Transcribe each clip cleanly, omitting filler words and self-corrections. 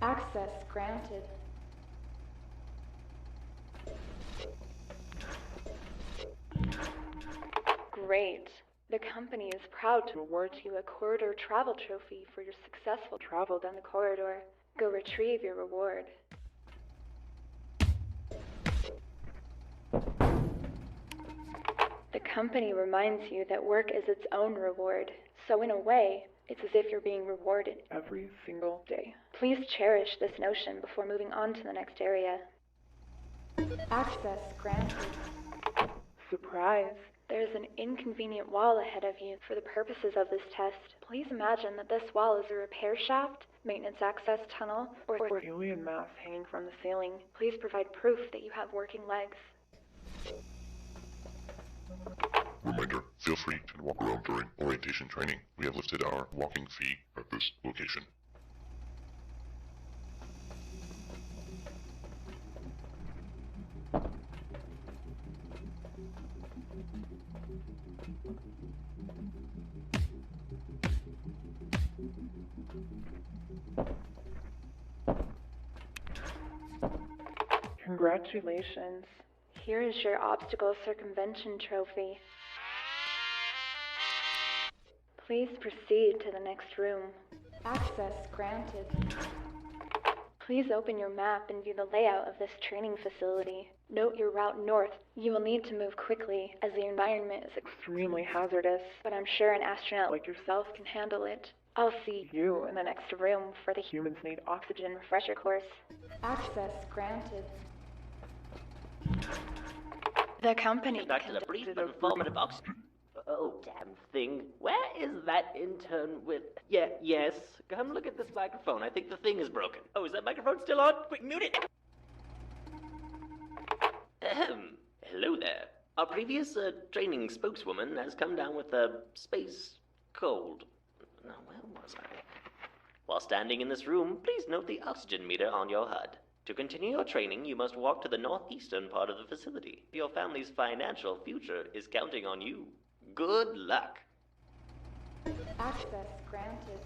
Access granted. Great. The company is proud to award you a corridor travel trophy for your successful travel down the corridor. Go retrieve your reward. The company reminds you that work is its own reward, so in a way, it's as if you're being rewarded every single day. Please cherish this notion before moving on to the next area. Access granted. Surprise! There's an inconvenient wall ahead of you for the purposes of this test. Please imagine that this wall is a repair shaft, maintenance access tunnel, or alien mass hanging from the ceiling. Please provide proof that you have working legs. Reminder, feel free to walk around during orientation training. We have listed our walking fee at this location. Congratulations. Here is your obstacle circumvention trophy. Please proceed to the next room. Access granted. Please open your map and view the layout of this training facility. Note your route north. You will need to move quickly, as the environment is extremely hazardous, but I'm sure an astronaut like yourself can handle it. I'll see you in the next room for the Humans Need Oxygen refresher course. Access granted. The company conducted a brief but informative Oh, damn thing. Where is that intern with... Yes. Come look at this microphone. I think the thing is broken. Oh, is that microphone still on? Quick, mute it! Hello there. Our previous training spokeswoman has come down with a space cold. Now, where was I? While standing in this room, please note the oxygen meter on your HUD. To continue your training, you must walk to the northeastern part of the facility. Your family's financial future is counting on you. Good luck. Access granted.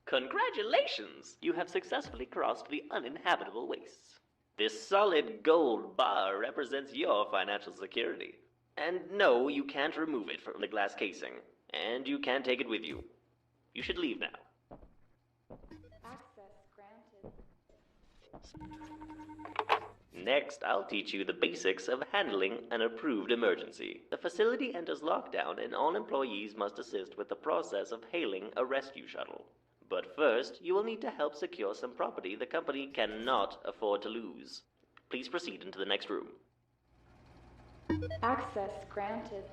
Congratulations! You have successfully crossed the uninhabitable wastes. This solid gold bar represents your financial security. And no, you can't remove it from the glass casing. And you can't take it with you. You should leave now. Access granted. Next, I'll teach you the basics of handling an approved emergency. The facility enters lockdown and all employees must assist with the process of hailing a rescue shuttle. But first, you will need to help secure some property the company cannot afford to lose. Please proceed into the next room. Access granted.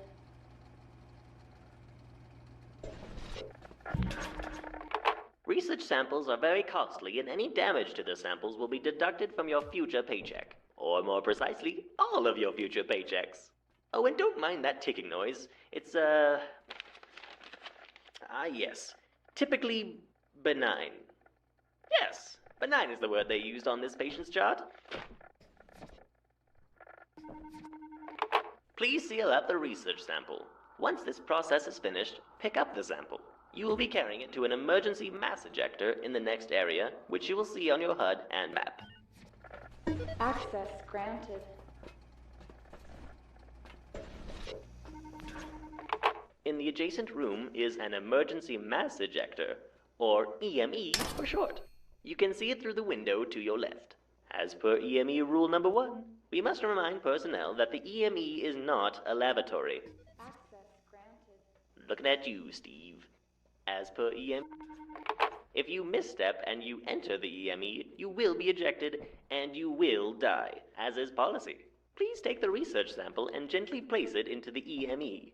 Research samples are very costly, and any damage to the samples will be deducted from your future paycheck. Or more precisely, all of your future paychecks. Oh, and don't mind that ticking noise. It's, yes. Typically benign. Yes, benign is the word they used on this patient's chart. Please seal up the research sample. Once this process is finished, pick up the sample. You will be carrying it to an emergency mass ejector in the next area, which you will see on your HUD and map. Access granted. In the adjacent room is an emergency mass ejector, or EME for short. You can see it through the window to your left. As per EME rule number 1, we must remind personnel that the EME is not a lavatory. Access granted. Looking at you, Steve. As per EME, if you misstep and you enter the EME, you will be ejected and you will die, as is policy. Please take the research sample and gently place it into the EME.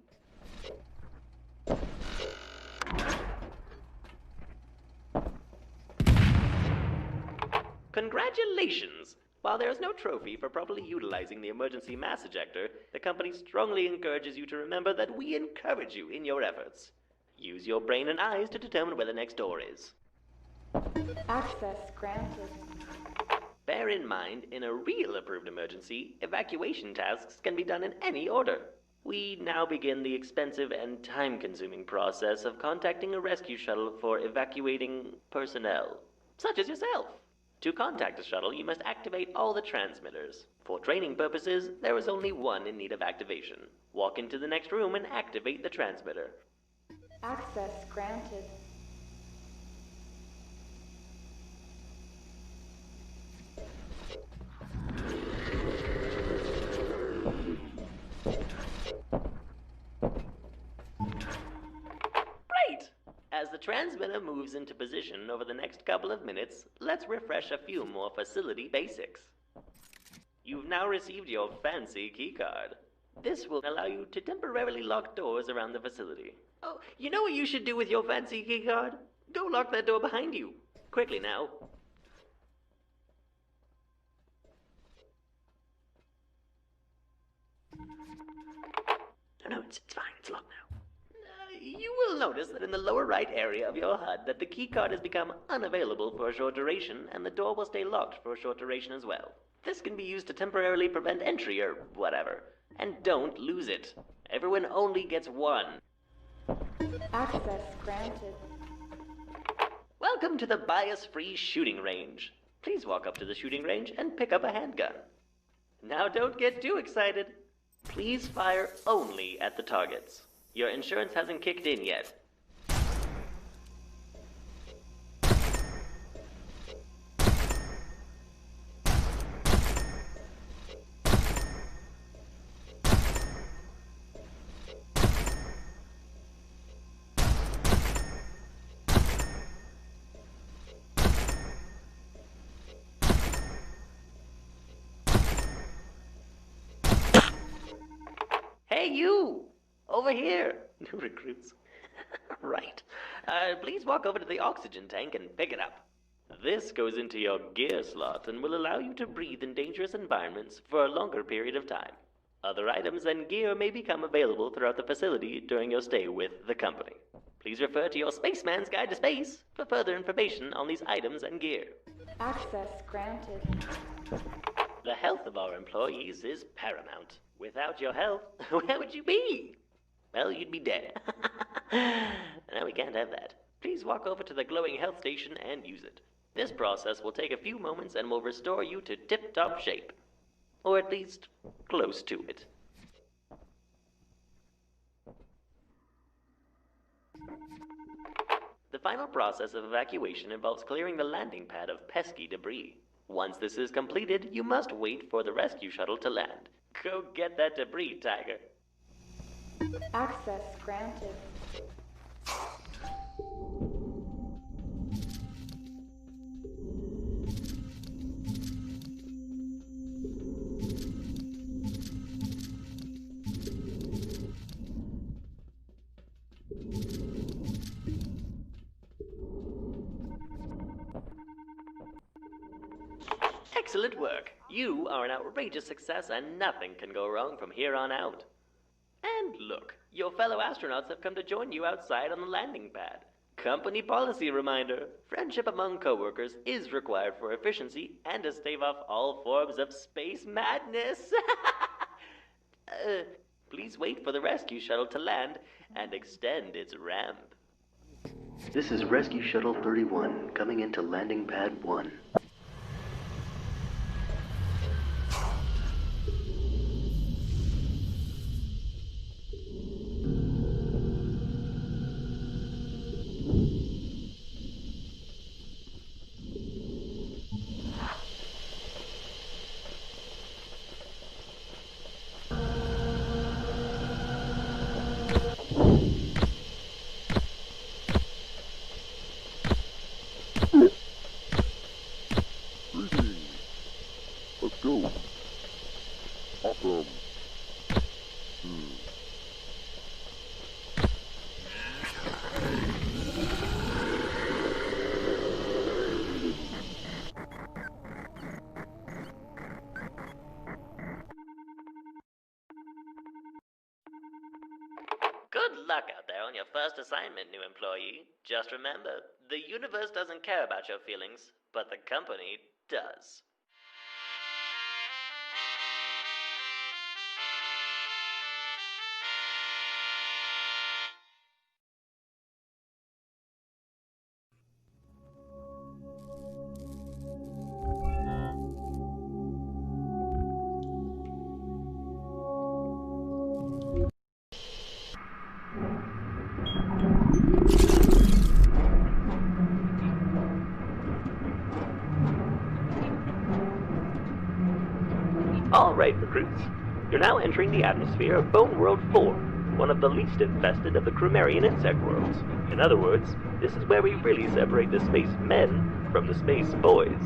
Congratulations! While there is no trophy for properly utilizing the emergency mass ejector, the company strongly encourages you to remember that we encourage you in your efforts. Use your brain and eyes to determine where the next door is. Access granted. Bear in mind, in a real approved emergency, evacuation tasks can be done in any order. We now begin the expensive and time-consuming process of contacting a rescue shuttle for evacuating personnel, such as yourself. To contact a shuttle, you must activate all the transmitters. For training purposes, there is only one in need of activation. Walk into the next room and activate the transmitter. Access granted. Great! As the transmitter moves into position over the next couple of minutes, let's refresh a few more facility basics. You've now received your fancy keycard. This will allow you to temporarily lock doors around the facility. Oh, you know what you should do with your fancy keycard? Go lock that door behind you. Quickly now. No, it's fine. It's locked now. You will notice that in the lower right area of your HUD that the keycard has become unavailable for a short duration, and the door will stay locked for a short duration as well. This can be used to temporarily prevent entry or whatever. And don't lose it. Everyone only gets one. Access granted. Welcome to the bias-free shooting range. Please walk up to the shooting range and pick up a handgun. Now don't get too excited. Please fire only at the targets. Your insurance hasn't kicked in yet. Hey, you! Over here! New recruits. Right. Please walk over to the oxygen tank and pick it up. This goes into your gear slot and will allow you to breathe in dangerous environments for a longer period of time. Other items and gear may become available throughout the facility during your stay with the company. Please refer to your Spaceman's Guide to Space for further information on these items and gear. Access granted. The health of our employees is paramount. Without your health, where would you be? Well, you'd be dead. No, we can't have that. Please walk over to the glowing health station and use it. This process will take a few moments and will restore you to tip-top shape. Or at least, close to it. The final process of evacuation involves clearing the landing pad of pesky debris. Once this is completed, you must wait for the rescue shuttle to land. Go get that debris, Tiger. Access granted. Excellent work. You are an outrageous success and nothing can go wrong from here on out. And look, your fellow astronauts have come to join you outside on the landing pad. Company policy reminder. Friendship among coworkers is required for efficiency and to stave off all forms of space madness. Please wait for the rescue shuttle to land and extend its ramp. This is Rescue Shuttle 31 coming into landing pad 1. Let's go. Awesome. Good luck out there on your first assignment, new employee. Just remember, the universe doesn't care about your feelings, but the company does. All right, recruits. You're now entering the atmosphere of Bone World 4, one of the least infested of the Crumarian insect worlds. In other words, this is where we really separate the space men from the space boys.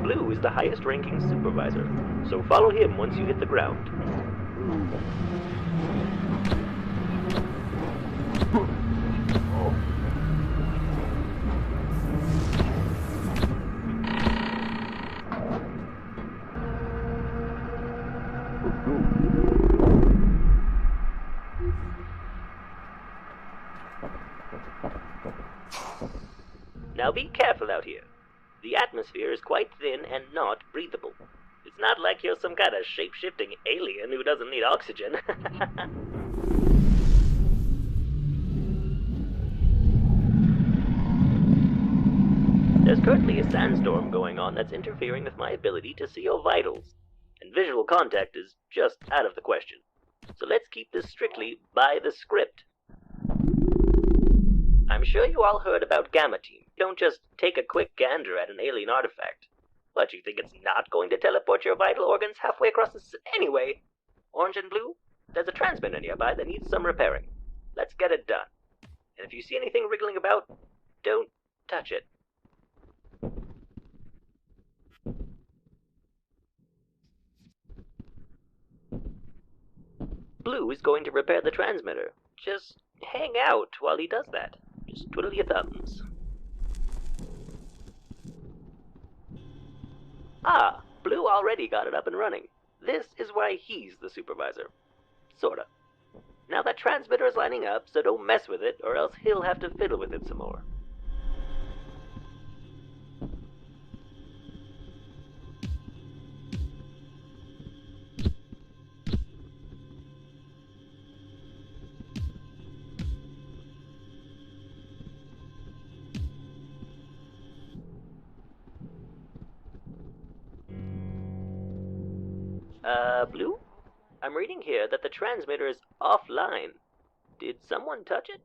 Blue is the highest-ranking supervisor, so follow him once you hit the ground. Now be careful out here. The atmosphere is quite thin and not breathable. It's not like you're some kind of shape-shifting alien who doesn't need oxygen. There's currently a sandstorm going on that's interfering with my ability to see your vitals, and visual contact is just out of the question. So let's keep this strictly by the script. I'm sure you all heard about Gamma Team. Don't just take a quick gander at an alien artifact. But you think it's not going to teleport your vital organs halfway across the anyway, Orange and Blue, there's a transmitter nearby that needs some repairing. Let's get it done. And if you see anything wriggling about, don't touch it. Blue is going to repair the transmitter. Just hang out while he does that. Just twiddle your thumbs. Ah, Blue already got it up and running. This is why he's the supervisor. Sorta. Now that transmitter is lining up, so don't mess with it, or else he'll have to fiddle with it some more. Blue? I'm reading here that the transmitter is offline. Did someone touch it?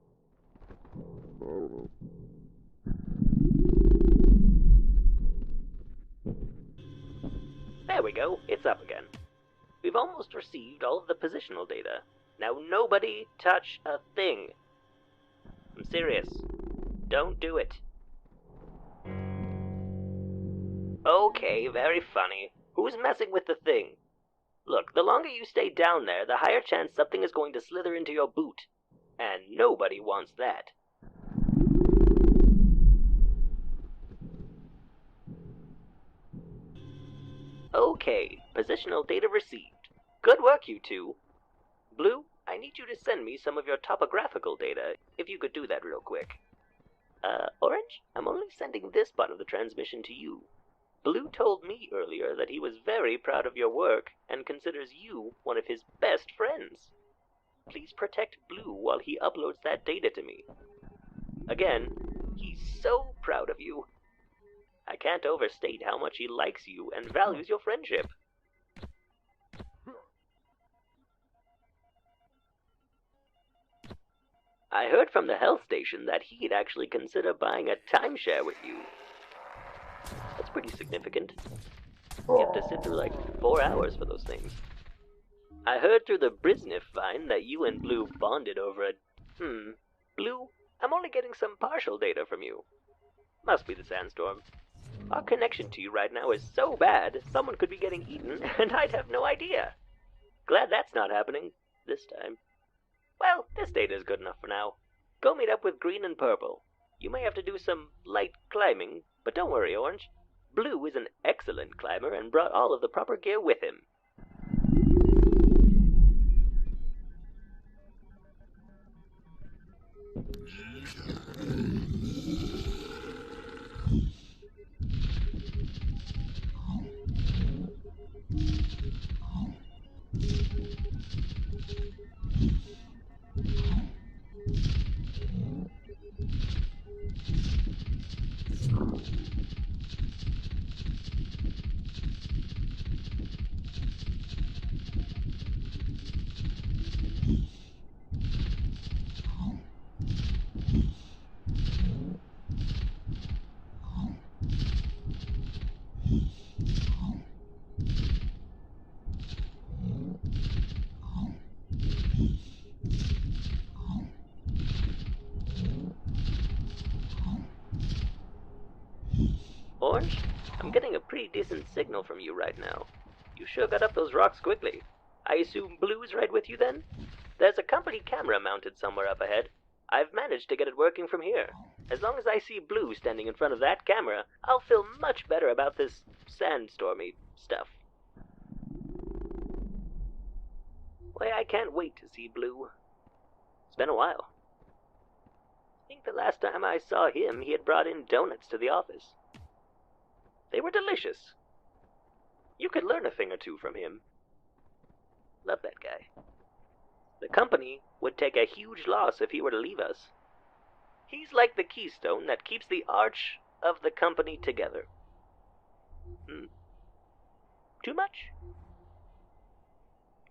There we go, it's up again. We've almost received all of the positional data. Now nobody touch a thing. I'm serious. Don't do it. Okay, very funny. Who's messing with the thing? Look, the longer you stay down there, the higher chance something is going to slither into your boot. And nobody wants that. Okay, positional data received. Good work, you two. Blue, I need you to send me some of your topographical data, if you could do that real quick. Orange, I'm only sending this part of the transmission to you. Blue told me earlier that he was very proud of your work and considers you one of his best friends. Please protect Blue while he uploads that data to me. Again, he's so proud of you. I can't overstate how much he likes you and values your friendship. I heard from the health station that he'd actually consider buying a timeshare with you. That's pretty significant. You have to sit through like 4 hours for those things. I heard through the Brisniff vine that you and Blue bonded over it. Blue, I'm only getting some partial data from you. Must be the sandstorm. Our connection to you right now is so bad, someone could be getting eaten, and I'd have no idea. Glad that's not happening this time. Well, this data is good enough for now. Go meet up with Green and Purple. You may have to do some light climbing, but don't worry, Orange. Blue is an excellent climber and brought all of the proper gear with him. Orange, I'm getting a pretty decent signal from you right now. You sure got up those rocks quickly. I assume Blue's right with you then? There's a company camera mounted somewhere up ahead. I've managed to get it working from here. As long as I see Blue standing in front of that camera, I'll feel much better about this sandstormy stuff. Why, I can't wait to see Blue. It's been a while. I think the last time I saw him, he had brought in donuts to the office. They were delicious. You could learn a thing or two from him. Love that guy. The company would take a huge loss if he were to leave us. He's like the keystone that keeps the arch of the company together. Too much?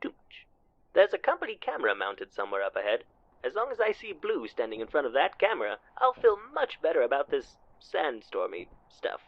Too much. There's a company camera mounted somewhere up ahead. As long as I see Blue standing in front of that camera, I'll feel much better about this sandstormy stuff.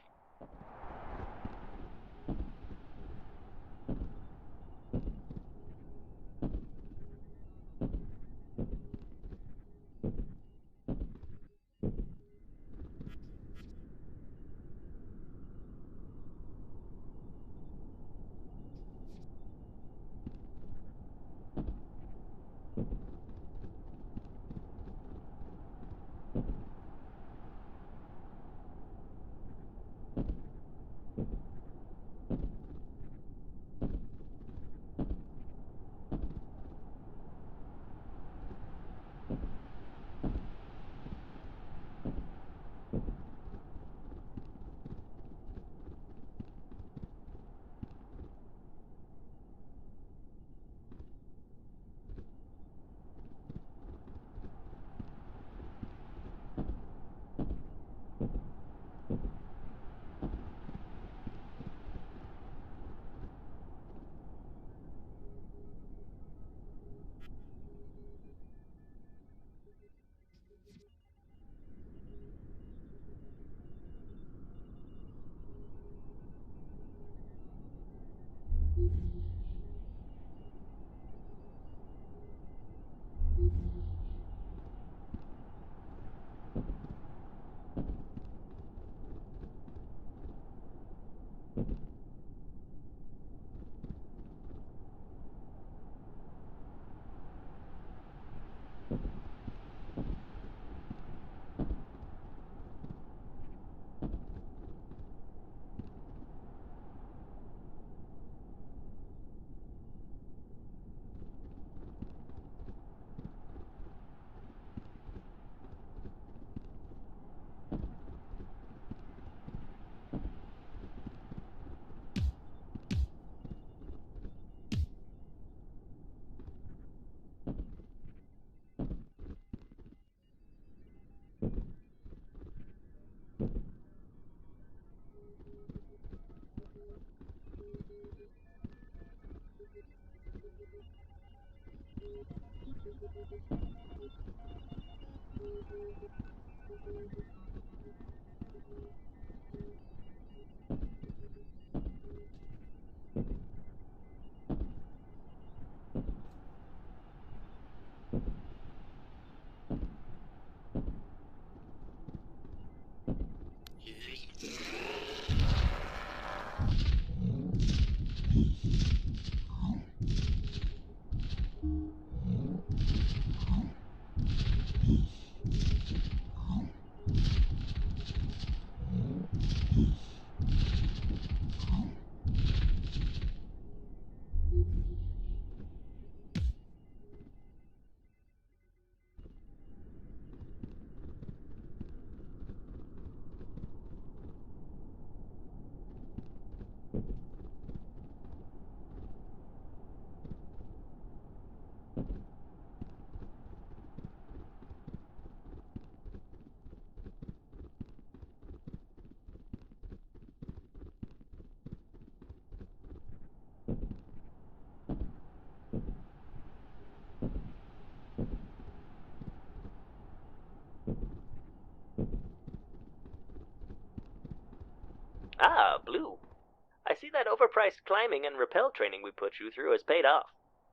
that overpriced climbing and rappel training we put you through has paid off.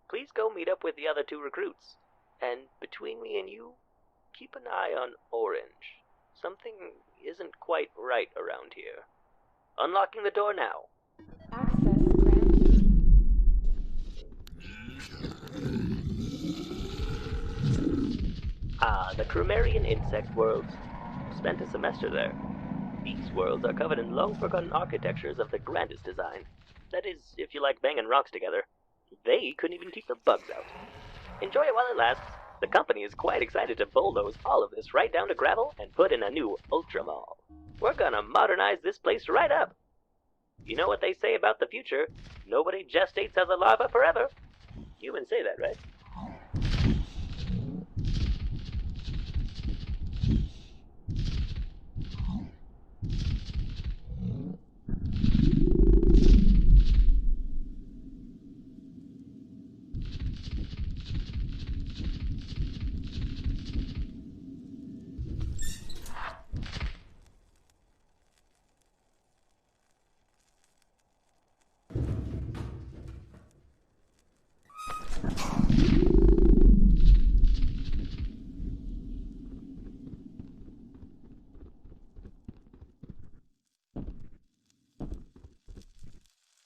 Please go meet up with the other 2 recruits. And between me and you, keep an eye on Orange. Something isn't quite right around here. Unlocking the door now. Access granted. The Cromarian insect worlds. Spent a semester there. These worlds are covered in long-forgotten architectures of the grandest design. That is, if you like banging rocks together. They couldn't even keep the bugs out. Enjoy it while it lasts. The company is quite excited to bulldoze all of this right down to gravel and put in a new Ultra Mall. We're gonna modernize this place right up. You know what they say about the future? Nobody gestates as a larva forever. Humans say that, right?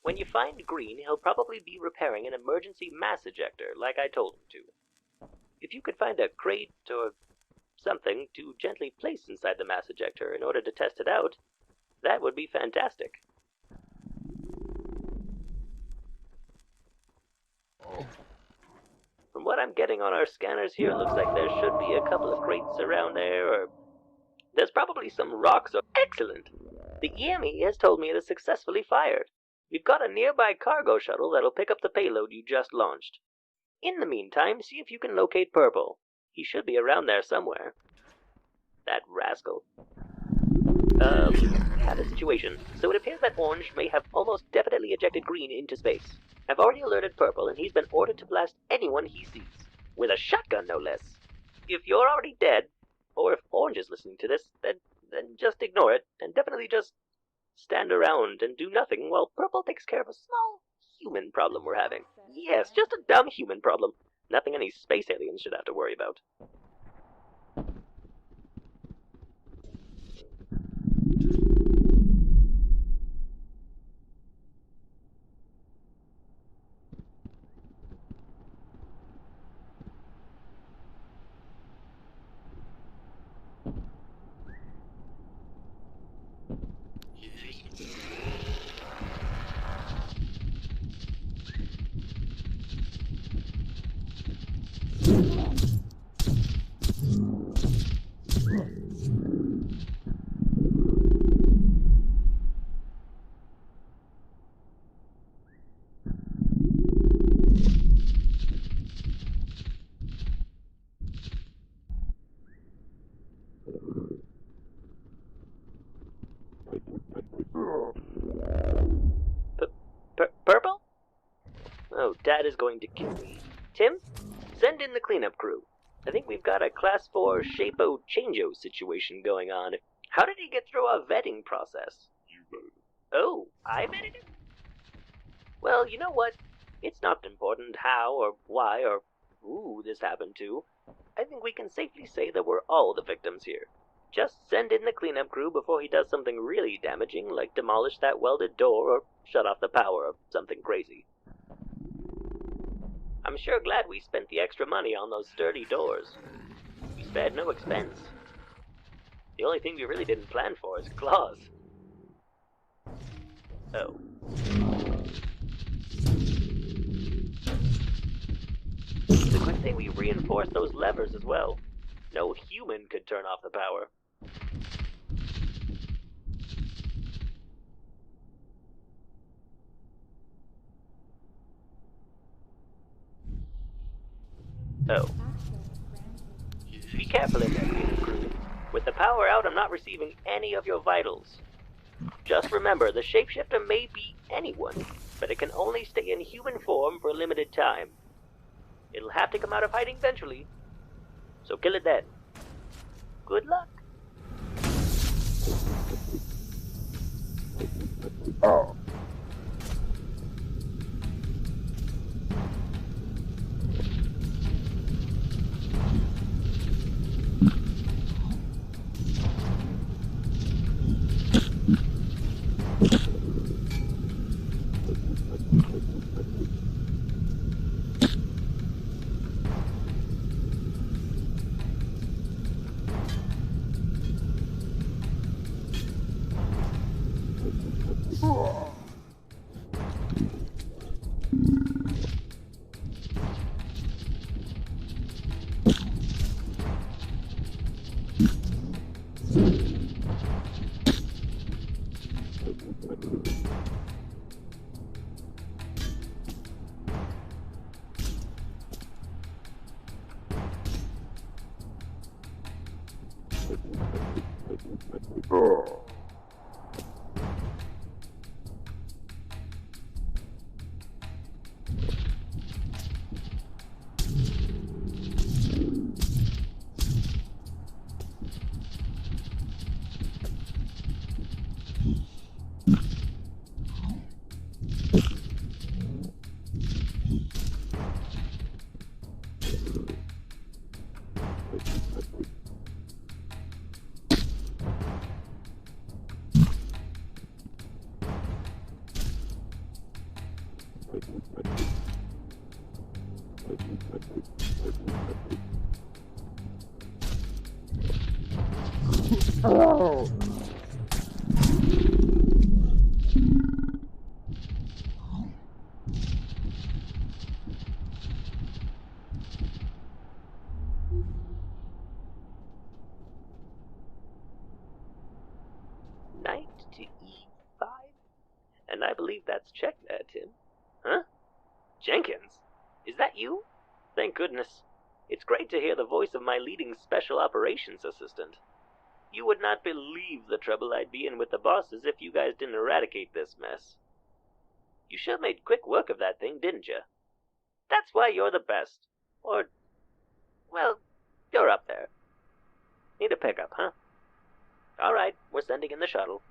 When you find Green, he'll probably be repairing an emergency mass ejector, like I told him to. If you could find a crate or something to gently place inside the mass ejector in order to test it out, that would be fantastic. From what I'm getting on our scanners here, it looks like there should be a couple of crates around there, or there's probably some rocks or... Excellent! The EME has told me it is successfully fired. We've got a nearby cargo shuttle that'll pick up the payload you just launched. In the meantime, see if you can locate Purple. He should be around there somewhere. That rascal. Had a situation. So it appears that Orange may have almost definitely ejected Green into space. I've already alerted Purple, and he's been ordered to blast anyone he sees. With a shotgun, no less. If you're already dead, or if Orange is listening to this, then just ignore it, and definitely just stand around and do nothing while Purple takes care of a small human problem we're having. Yes, just a dumb human problem. Nothing any space aliens should have to worry about. Purple? Oh, Dad is going to kill me. Tim, send in the cleanup crew. I think we've got a Class 4 Shapo Changeo situation going on. How did he get through our vetting process? You vetted it. Oh, I vetted him? Well, you know what? It's not important how or why or who this happened to. I think we can safely say that we're all the victims here. Just send in the cleanup crew before he does something really damaging, like demolish that welded door or shut off the power or something crazy. I'm sure glad we spent the extra money on those sturdy doors. We spared no expense. The only thing we really didn't plan for is claws. Oh. It's a good thing we reinforced those levers as well. No human could turn off the power. Oh. Be careful in there, cleanup crew. With the power out, I'm not receiving any of your vitals. Just remember, the shapeshifter may be anyone, but it can only stay in human form for a limited time. It'll have to come out of hiding eventually, so kill it then. Good luck. Oh! Knight to E5? And I believe that's check there, Tim. Huh? Jenkins? Is that you? Thank goodness. It's great to hear the voice of my leading special operations assistant. You would not believe the trouble I'd be in with the bosses if you guys didn't eradicate this mess. You sure made quick work of that thing, didn't you? That's why you're the best. Or, well, you're up there. Need a pickup, huh? All right, we're sending in the shuttle.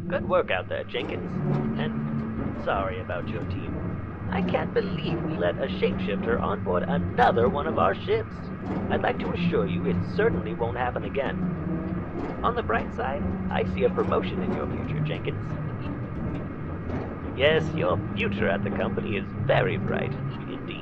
Good work out there, Jenkins. And sorry about your team. I can't believe we let a shapeshifter on board another one of our ships. I'd like to assure you it certainly won't happen again. On the bright side, I see a promotion in your future, Jenkins. Yes, your future at the company is very bright, indeed.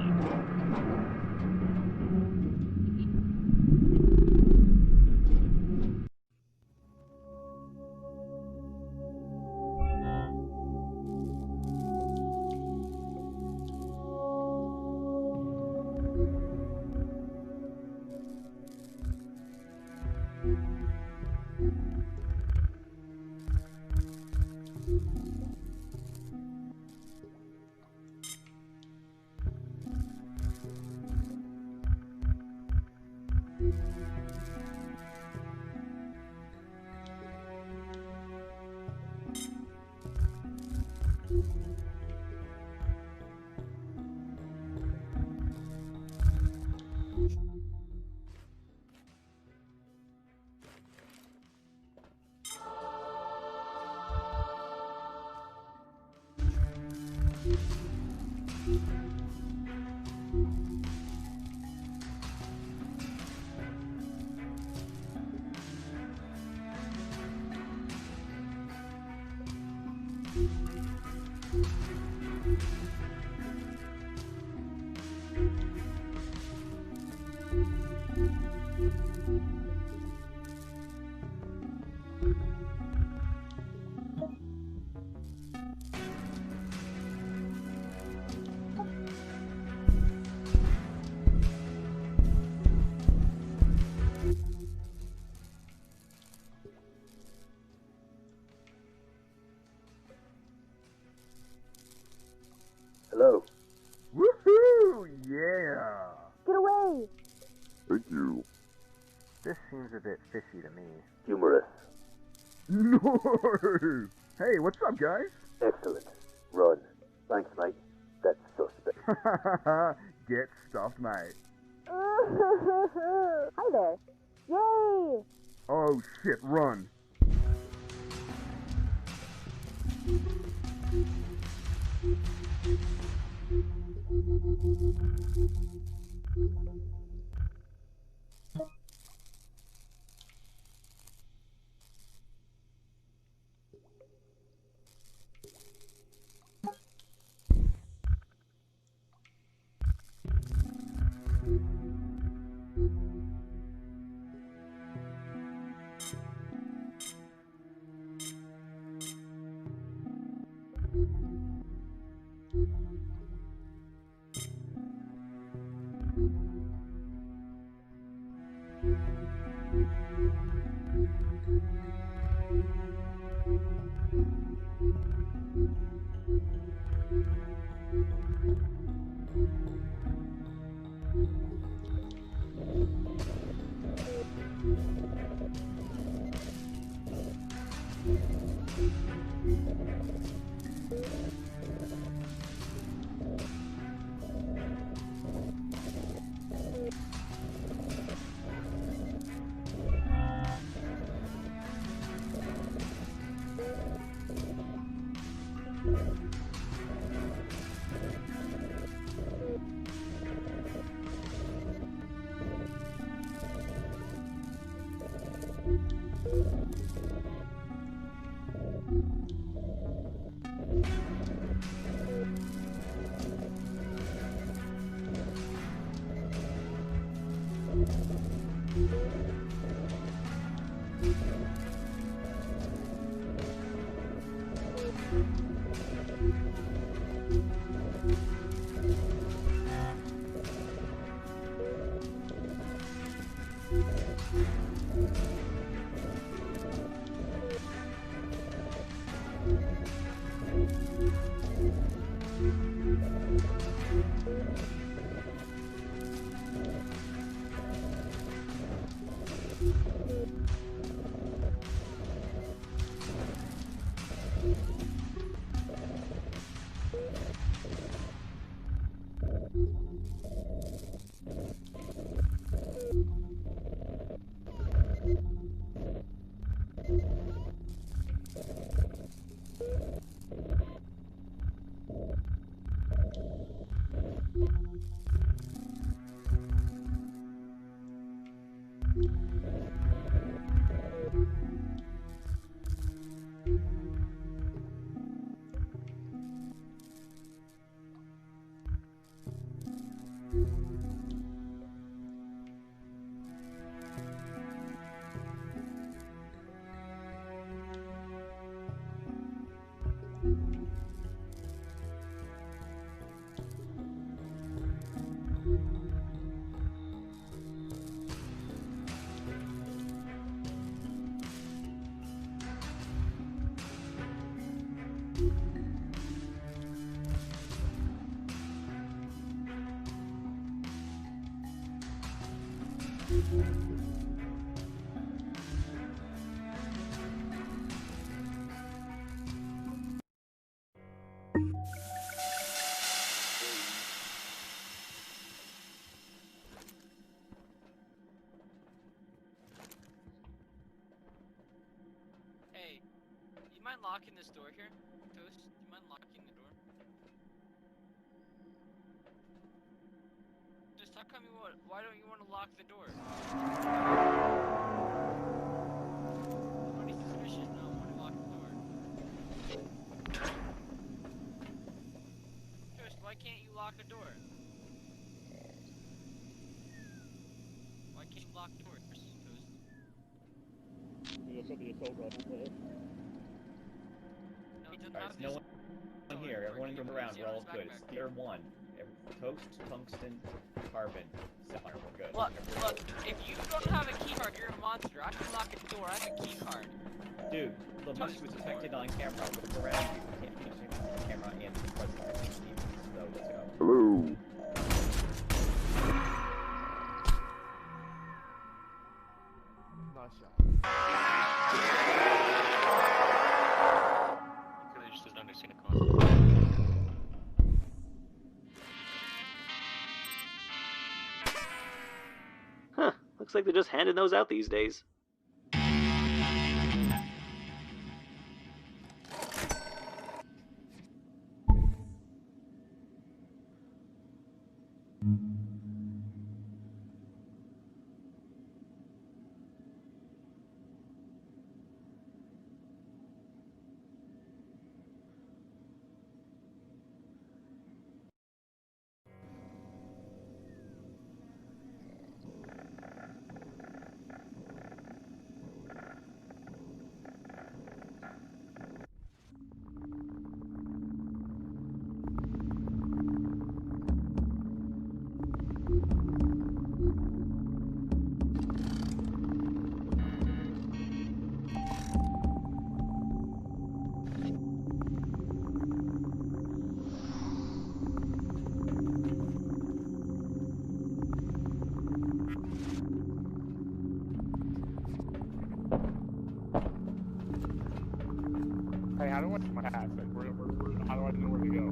Hello. Woohoo! Yeah! Get away! Thank you. This seems a bit fishy to me. Humorous. Nice! Hey, what's up, guys? Excellent. Run. Thanks, mate. That's suspect. Get stuffed, mate. Hi there. Yay! Oh shit, run. Hey, you mind locking this door here? Toast, you mind locking the door? Just how come you want? Why don't you want to lock the door? Somebody's suspicious now. Want to lock the door? Toast, why can't you lock a door? Why can't you lock doors, Toast? There's something assault rifle player. No, he doesn't Alright, have so no one here. Everyone in the room around. We're all good. It's tier 1. Toast, tungsten, carbon, sapphire. We're good. Look, if you don't have a key card, you're a monster. I can lock a door. I have a key card. Dude, the monster was detected on camera. Look around you. You can't finish it on camera and the president. So let's go. Hello. Nice shot. Really just doesn't understand the concept. Huh, looks like they're just handing those out these days. how do I see my path? Like, how do I know where to go?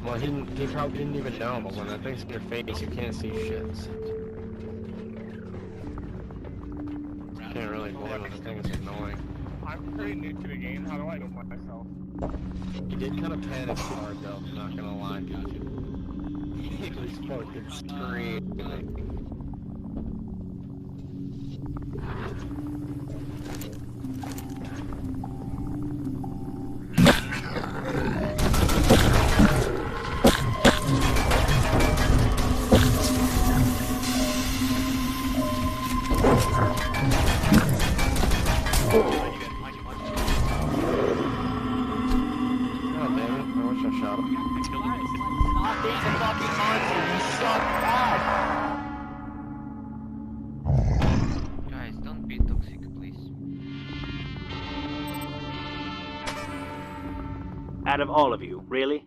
Well, he probably didn't even know, but when that thing's in your face, you can't see shit. You can't really blame when the thing's annoying. I'm pretty new to the game. How do I know myself? He did kind of panic hard, though, not gonna lie. He was fucking screaming. Guys, don't be toxic, please. Out of all of you, really?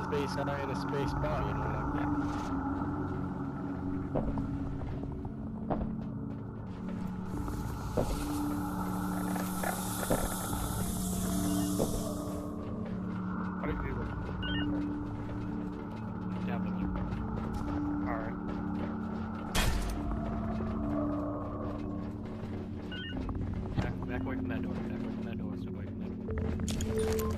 Space guy in a space bar, you know what I mean? How do you do this? Down with you. Alright. Back away from that door. Back away from that door. Stay away from that door.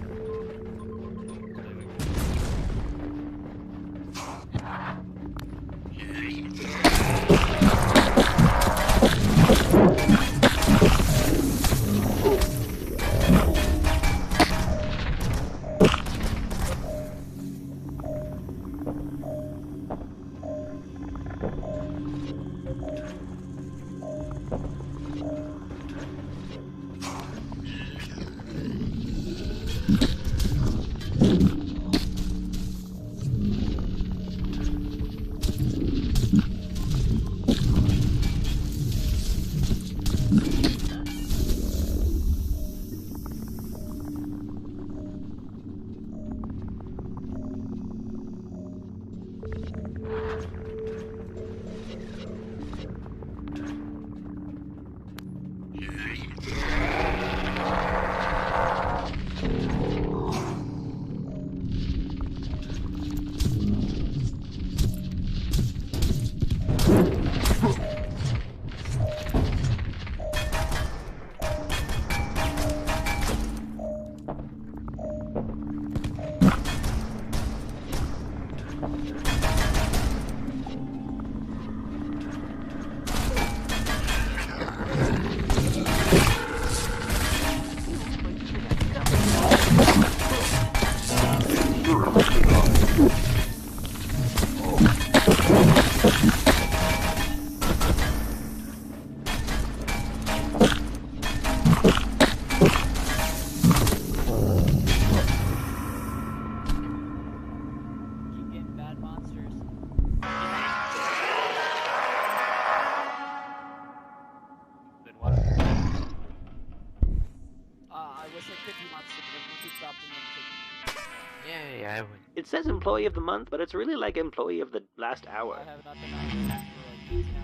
Keep getting bad monsters. Then what? I wish I could do monsters, but everyone keeps stopping them. Yay, I would. It says employee of the month, but it's really like employee of the last hour. I have not been on for like 18